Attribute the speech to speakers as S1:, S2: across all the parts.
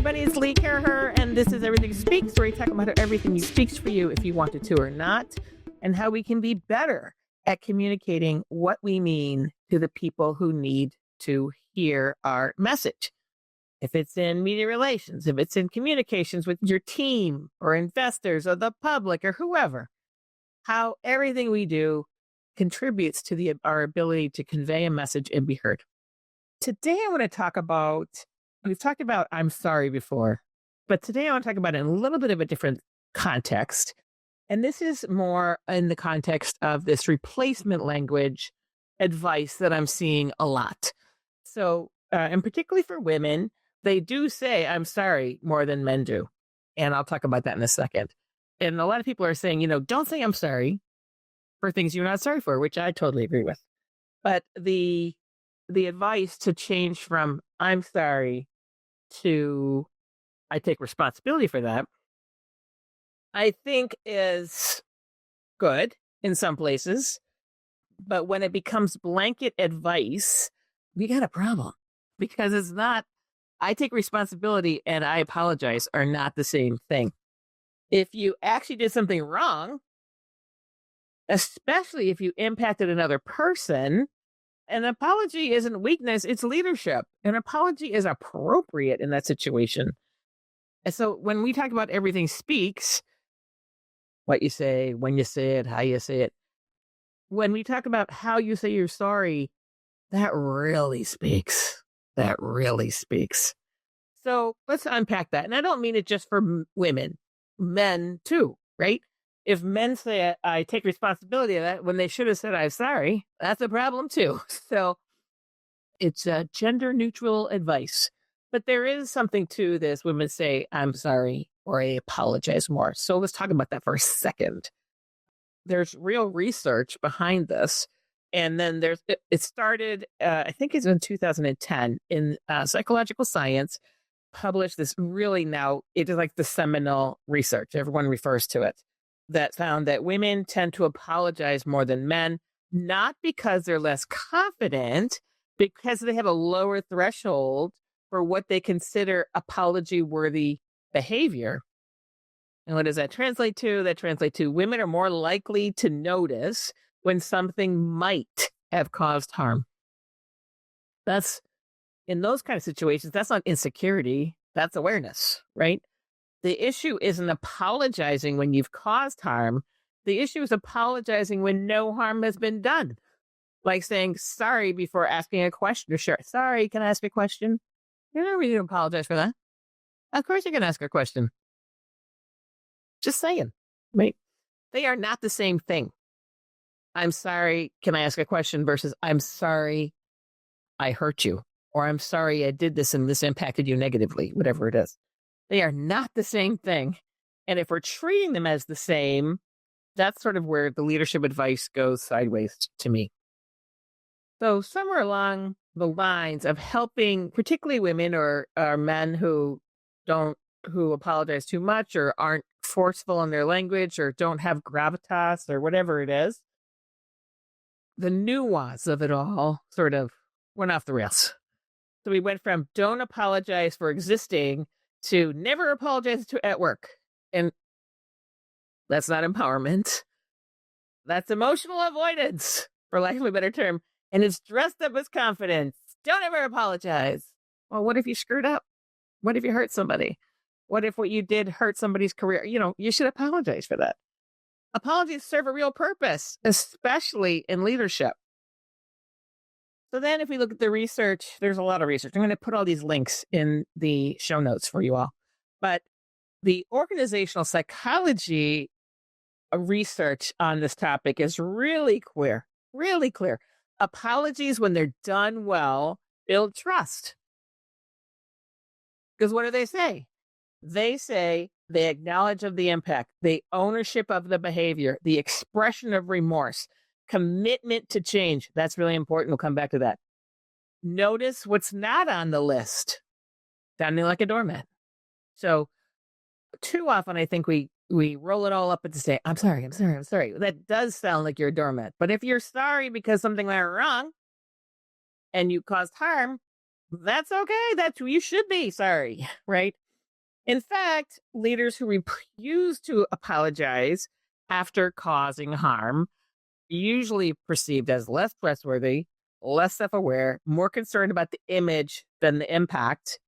S1: everybody. It's Lee Caraher, and this is Everything Speaks, where we talk about how everything speaks for you if you want it to or not, and how we can be better at communicating what we mean to the people who need to hear our message. If it's in media relations, if it's in communications with your team or investors or the public or whoever, how everything we do contributes to our ability to convey a message and be heard. Today, I want to talk about, we've talked about I'm sorry before, but today I want to talk about it in a little bit of a different context. And this is more in the context of this replacement language advice that I'm seeing a lot. So, and particularly for women, they do say I'm sorry more than men do. And I'll talk about that in a second. And a lot of people are saying, don't say I'm sorry for things you're not sorry for, which I totally agree with. But the advice to change from I'm sorry to I take responsibility for that, I think is good in some places. But when it becomes blanket advice, we got a problem, because it's not I take responsibility and I apologize are not the same thing. If you actually did something wrong, especially if you impacted another person, an apology isn't weakness, it's leadership. An apology is appropriate in that situation. And so when we talk about everything speaks, what you say, when you say it, how you say it, when we talk about how you say you're sorry, that really speaks. That really speaks. So let's unpack that. And I don't mean it just for women, men too, right? If men say I take responsibility of that when they should have said I'm sorry, that's a problem too. So it's gender neutral advice. But there is something to this. Women say I'm sorry or I apologize more. So let's talk about that for a second. There's real research behind this. And then it started, I think it's in 2010 in Psychological Science, published this really now, it is like the seminal research. Everyone refers to it. That found that women tend to apologize more than men, not because they're less confident, because they have a lower threshold for what they consider apology-worthy behavior. And what does that translate to? That translates to women are more likely to notice when something might have caused harm. That's, in those kind of situations, that's not insecurity, that's awareness, right? The issue isn't apologizing when you've caused harm. The issue is apologizing when no harm has been done. Like saying sorry before asking a question. Or sure, sorry, can I ask a question? You're not really going to apologize for that. Of course you're going to ask a question. Just saying, right? They are not the same thing. I'm sorry, can I ask a question versus I'm sorry I hurt you. Or I'm sorry I did this and this impacted you negatively, whatever it is. They are not the same thing. And if we're treating them as the same, that's sort of where the leadership advice goes sideways to me. So somewhere along the lines of helping, particularly women or men who apologize too much or aren't forceful in their language or don't have gravitas or whatever it is, the nuance of it all sort of went off the rails. So we went from don't apologize for existing to never apologize at work. And that's not empowerment. That's emotional avoidance, for lack of a better term. And it's dressed up as confidence. Don't ever apologize. Well, what if you screwed up? What if you hurt somebody? What if what you did hurt somebody's career? You should apologize for that. Apologies serve a real purpose, especially in leadership. So then if we look at the research, there's a lot of research. I'm going to put all these links in the show notes for you all. But the organizational psychology research on this topic is really clear, really clear. Apologies, when they're done well, build trust. Because what do they say? They say they acknowledge of the impact, the ownership of the behavior, the expression of remorse, commitment to change. That's really important. We'll come back to that. Notice what's not on the list. Sounding like a doormat. So too often, I think we roll it all up and say, I'm sorry. That does sound like you're a doormat. But if you're sorry because something went wrong and you caused harm, that's okay. You should be sorry, right? In fact, leaders who refuse to apologize after causing harm usually perceived as less trustworthy, less self aware, more concerned about the image than the impact.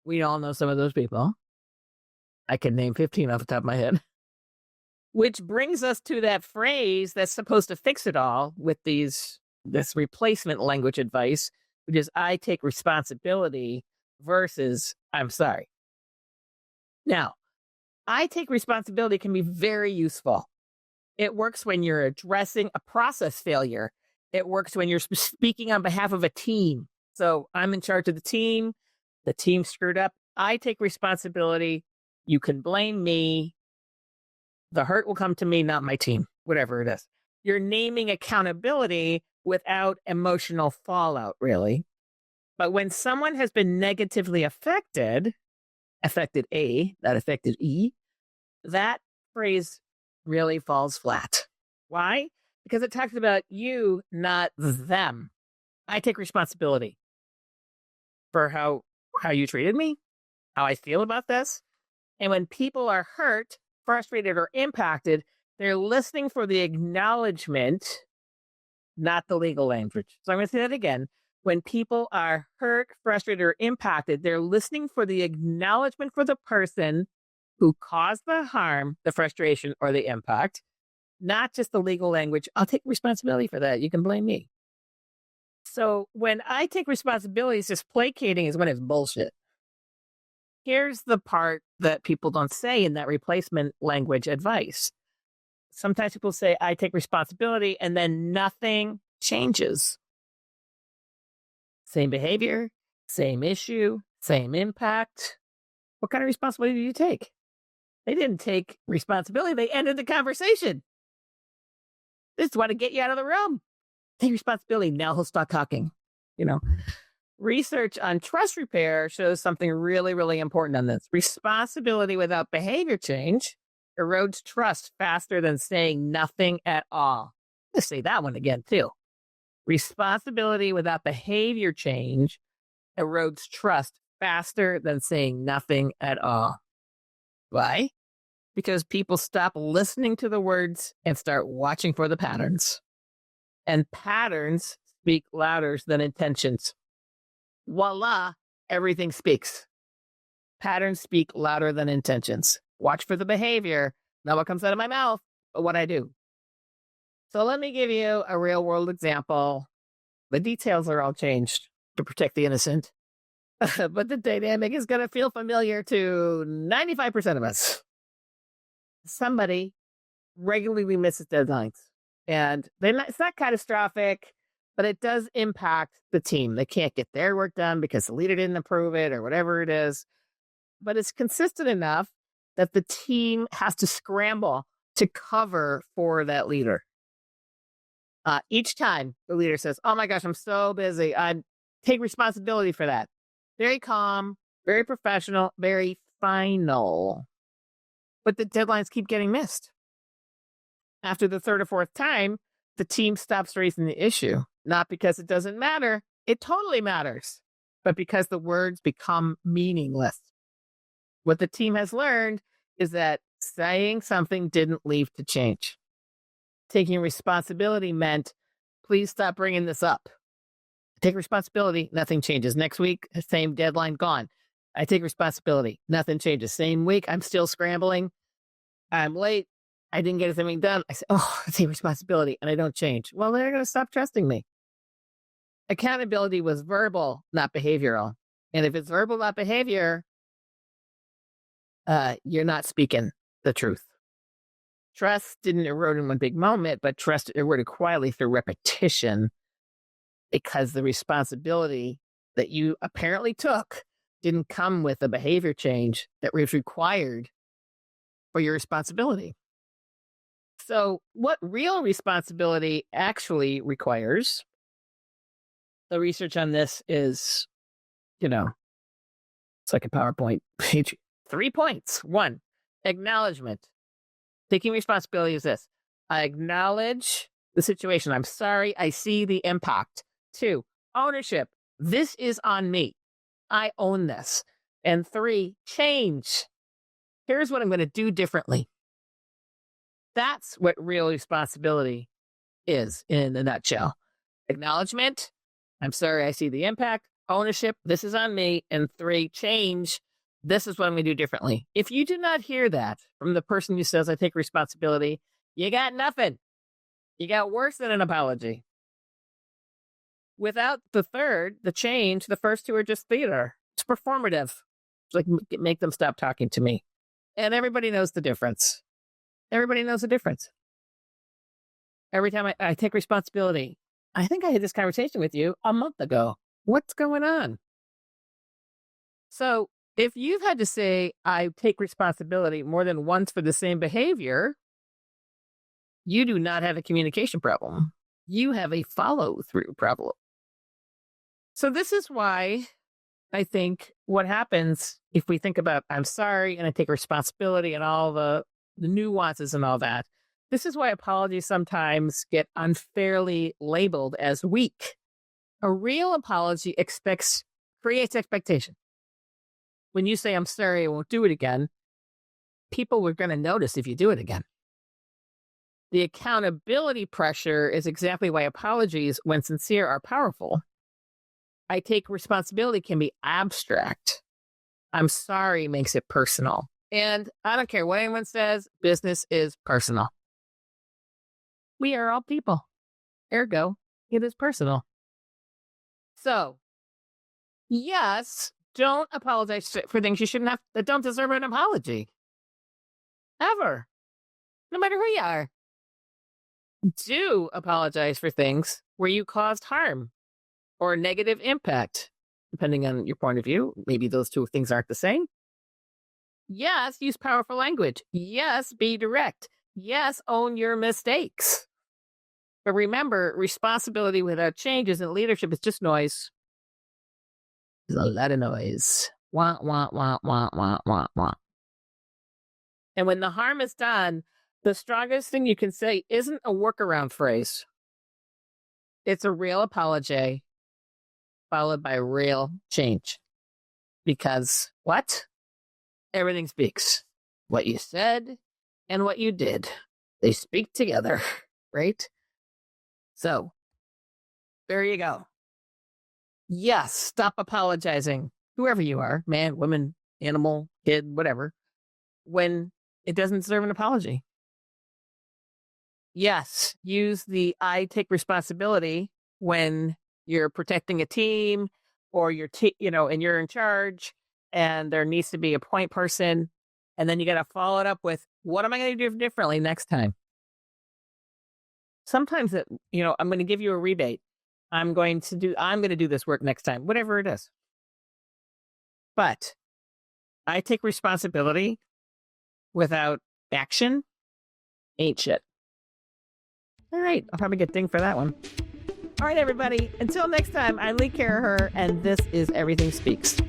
S1: We all know some of those people. I can name 15 off the top of my head. Which brings us to that phrase that's supposed to fix it all with this replacement language advice, which is I take responsibility versus I'm sorry. Now, I take responsibility can be very useful. It works when you're addressing a process failure. It works when you're speaking on behalf of a team. So I'm in charge of the team screwed up. I take responsibility. You can blame me. The hurt will come to me, not my team, whatever it is. You're naming accountability without emotional fallout, really. But when someone has been negatively affected A, not affected E, that phrase really falls flat. Why? Because it talks about you, not them. I take responsibility for how you treated me, how I feel about this. And when people are hurt, frustrated, or impacted, they're listening for the acknowledgement, not the legal language. So I'm going to say that again. When people are hurt, frustrated, or impacted, they're listening for the acknowledgement for the person who caused the harm, the frustration, or the impact, not just the legal language. I'll take responsibility for that. You can blame me. So when I take responsibility, it's just placating is when it's bullshit. Here's the part that people don't say in that replacement language advice. Sometimes people say, I take responsibility, and then nothing changes. Same behavior, same issue, same impact. What kind of responsibility do you take? They didn't take responsibility. They ended the conversation. They just want to get you out of the room. Take responsibility. Now he'll stop talking. Research on trust repair shows something really, really important on this. Responsibility without behavior change erodes trust faster than saying nothing at all. Let's say that one again, too. Responsibility without behavior change erodes trust faster than saying nothing at all. Why? Because people stop listening to the words and start watching for the patterns. And patterns speak louder than intentions. Voila, everything speaks. Patterns speak louder than intentions. Watch for the behavior, not what comes out of my mouth, but what I do. So let me give you a real world example. The details are all changed to protect the innocent, but the dynamic is going to feel familiar to 95% of us. Somebody regularly misses deadlines, and it's not catastrophic, but it does impact the team. They can't get their work done because the leader didn't approve it or whatever it is. But it's consistent enough that the team has to scramble to cover for that leader. Each time the leader says, oh my gosh, I'm so busy. I take responsibility for that. Very calm, very professional, very final. But the deadlines keep getting missed. After the third or fourth time, the team stops raising the issue. Not because it doesn't matter. It totally matters. But because the words become meaningless. What the team has learned is that saying something didn't lead to change. Taking responsibility meant, please stop bringing this up. Take responsibility, nothing changes. Next week, same deadline, gone. I take responsibility, nothing changes. Same week, I'm still scrambling. I'm late. I didn't get anything done. I say, I take responsibility, and I don't change. Well, they're going to stop trusting me. Accountability was verbal, not behavioral. And if it's verbal, not behavior, you're not speaking the truth. Trust didn't erode in one big moment, but trust eroded quietly through repetition because the responsibility that you apparently took didn't come with a behavior change that was required for your responsibility. So what real responsibility actually requires, the research on this is, it's like a PowerPoint page. 3 points. 1, acknowledgement. Taking responsibility is this. I acknowledge the situation. I'm sorry. I see the impact. 2, ownership. This is on me. I own this. And 3, change. Here's what I'm going to do differently. That's what real responsibility is in a nutshell. Acknowledgement. I'm sorry, I see the impact. Ownership. This is on me. And 3, change. This is what I'm going to do differently. If you do not hear that from the person who says, I take responsibility, you got nothing. You got worse than an apology. Without the third, the change, the first 2 are just theater. It's performative. It's like, make them stop talking to me. And everybody knows the difference. Everybody knows the difference. Every time I take responsibility, I think I had this conversation with you a month ago. What's going on? So if you've had to say, I take responsibility more than once for the same behavior, you do not have a communication problem. You have a follow-through problem. So this is why I think what happens if we think about, I'm sorry, and I take responsibility and all the nuances and all that. This is why apologies sometimes get unfairly labeled as weak. A real apology creates expectation. When you say, I'm sorry, I won't do it again, people are going to notice if you do it again. The accountability pressure is exactly why apologies, when sincere, are powerful. I take responsibility can be abstract. I'm sorry makes it personal. And I don't care what anyone says, business is personal. We are all people. Ergo, it is personal. So, yes, don't apologize for things you shouldn't have, that don't deserve an apology. Ever. No matter who you are. Do apologize for things where you caused harm or negative impact, depending on your point of view. Maybe those 2 things aren't the same. Yes, use powerful language. Yes, be direct. Yes, own your mistakes. But remember, responsibility without change isn't leadership. It's just noise. There's a lot of noise. Wah, wah, wah, wah, wah, wah, wah. And when the harm is done, the strongest thing you can say isn't a workaround phrase. It's a real apology followed by real change. Because what? Everything speaks. What you said and what you did. They speak together, right? So, there you go. Yes, stop apologizing, whoever you are, man, woman, animal, kid, whatever, when it doesn't deserve an apology. Yes, use the I take responsibility when you're protecting a team or and you're in charge and there needs to be a point person. And then you got to follow it up with, what am I going to do differently next time? Sometimes I'm going to give you a rebate. I'm going to do this work next time, whatever it is. But I take responsibility without action ain't shit. All right. I'll probably get dinged for that one. All right, everybody. Until next time, I'm Lee Caraher, and this is Everything Speaks.